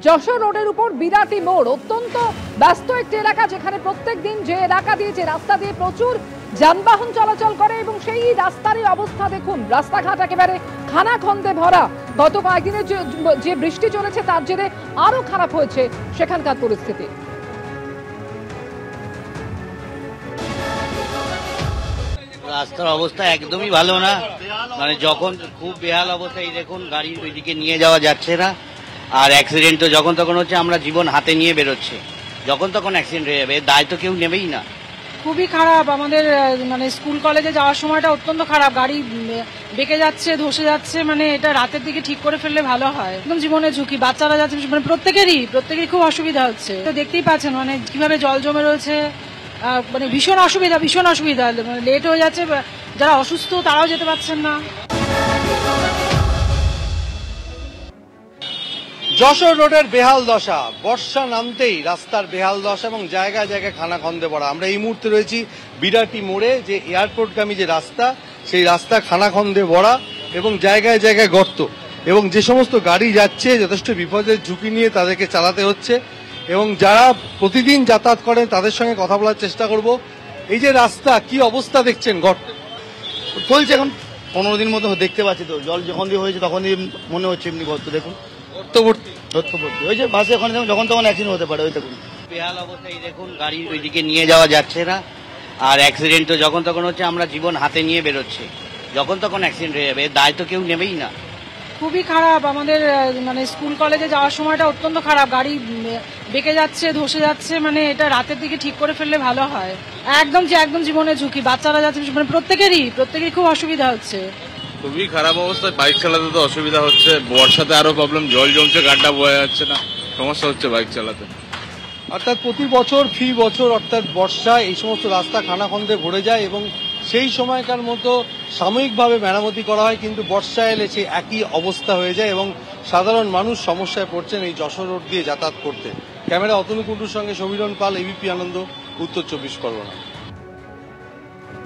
যশোর রোডের উপর বিরাটি মোড় অত্যন্ত ব্যস্ত একটি এলাকা, যেখানে প্রত্যেক দিন যে এলাকা দিয়ে যে রাস্তা দিয়ে প্রচুর যানবাহন চলাচল করে এবং সেই রাস্তারই অবস্থা দেখুন। রাস্তাঘাট একেবারে খানাখন্দে ভরা। গত কয়েকদিনের যে বৃষ্টি চলেছে তার জেরে আরো খারাপ হয়েছে সেখানকার পরিস্থিতি। রাস্তার অবস্থা একদমই ভালো না, মানে যখন খুব বেহাল অবস্থা। এই দেখুন, গাড়ি ওইদিকে নিয়ে যাওয়া যাচ্ছে না, আর অ্যাক্সিডেন্টও যখন তখন হচ্ছে। আমরা জীবন হাতে নিয়ে বেরোচ্ছে, যখন তখন অ্যাক্সিডেন্ট হয়ে যাবে, দায় তো কেউ নেবেই না। খুবই খারাপ। আমাদের মানে স্কুল কলেজে যাওয়ার সময়টা অত্যন্ত খারাপ। গাড়ি বেঁকে যাচ্ছে, ধসে যাচ্ছে, মানে এটা রাতের দিকে ঠিক করে ফেললে ভালো হয়। একদম জীবনের ঝুঁকি, বাচ্চারা যাচ্ছে, মানে প্রত্যেকেরই খুব অসুবিধা হচ্ছে। তো দেখতেই পাচ্ছেন মানে কিভাবে জল জমে রয়েছে, মানে ভীষণ অসুবিধা। মানে লেট হয়ে যাচ্ছে, যারা অসুস্থ তারাও যেতে পারছেন না। যশোর রোডের বেহাল দশা, বর্ষা নামতেই রাস্তার বেহাল দশা এবং জায়গায় জায়গায় খানাখন্দে ভরা। আমরা এই মুহূর্তে রয়েছি বিরাটি মোড়ে, যে এয়ারপোর্টগামী যে রাস্তা, সেই রাস্তা খানাখন্দে ভরা এবং জায়গায় জায়গায় গর্ত, এবং যে সমস্ত গাড়ি যাচ্ছে যথেষ্ট বিপদের ঝুঁকি নিয়ে তাদেরকে চালাতে হচ্ছে। এবং যারা প্রতিদিন যাতায়াত করেন তাদের সঙ্গে কথা বলার চেষ্টা করব। এই যে রাস্তা, কি অবস্থা দেখছেন? গর্ত চলছে এখন 15 দিন মতো দেখতে পাচ্ছি, তো জল যখন দিয়ে হয়েছে তখন মনে হচ্ছে এমনি গর্ত। দেখুন গর্তভর্তি হয়েছে, বাসে ওখানে যখন তখন অ্যাক্সিডেন্ট হতে পারে। ওই দেখুন বেহাল অবস্থা। এই দেখুন, গাড়ি ওইদিকে নিয়ে যাওয়া যাচ্ছে না, আর অ্যাক্সিডেন্টও যখন তখন হচ্ছে। আমরা জীবন হাতে নিয়ে বেরোচ্ছে, যখন তখন অ্যাক্সিডেন্ট হয়ে যাবে, দায় তো কেউ নেবেই না। খুবই খারাপ। আমাদের মানে স্কুল কলেজে যাওয়ার সময়টা অত্যন্ত খারাপ। গাড়ি বেঁকে যাচ্ছে, ধসে যাচ্ছে, মানে এটা রাতের দিকে ঠিক করে ফেললে ভালো হয়। একদম জীবনের ঝুঁকি, বাচ্চারা যাচ্ছে, মানে প্রত্যেকেরই খুব অসুবিধা হচ্ছে। খুবই খারাপ অবস্থায় বাইক চালাতে তো অসুবিধা হচ্ছে। বর্ষাতে আরো প্রবলেম, জল জমছে, গাড্ডা বোঝা যাচ্ছে না, সমস্যা হচ্ছে বাইক চালাতে। অর্থাৎ প্রতি বছর ফি বছর অর্থাৎ বর্ষায় এই সমস্ত রাস্তা খানাখন্দে ভরে যায় এবং সেই সময়কার মতো সাময়িকভাবে মেরামতি করা হয়, কিন্তু বর্ষা এলে সেই একই অবস্থা হয়ে যায় এবং সাধারণ মানুষ সমস্যায় পড়ছেন এই যশোর রোড দিয়ে যাতায়াত করতে। ক্যামেরা অতনু কুণ্ডুর সঙ্গে সমীরণ পাল, এবিপি আনন্দ, উত্তর 24 পরগনা।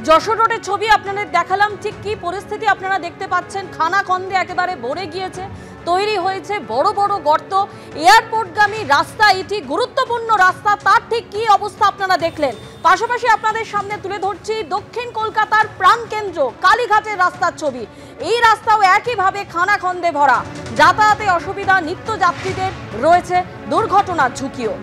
যশোর রোডের ছবি আপনাদের দেখালাম। ঠিক কি পরিস্থিতি আপনারা দেখতে পাচ্ছেন, খানাখন্দে একেবারে ভরে গিয়েছে, তৈরি হয়েছে বড় বড় গর্ত। এয়ারপোর্টগামী রাস্তা, এটি গুরুত্বপূর্ণ রাস্তা, তার ঠিক কি অবস্থা আপনারা দেখলেন। পাশাপাশি আপনাদের সামনে তুলে ধরছি দক্ষিণ কলকাতার প্রাণকেন্দ্র কালীঘাটের রাস্তার ছবি। এই রাস্তাও একইভাবে খানাখন্দে ভরা, যাতায়াতে অসুবিধা, নিত্যযাত্রীদের রয়েছে দুর্ঘটনার ঝুঁকিও।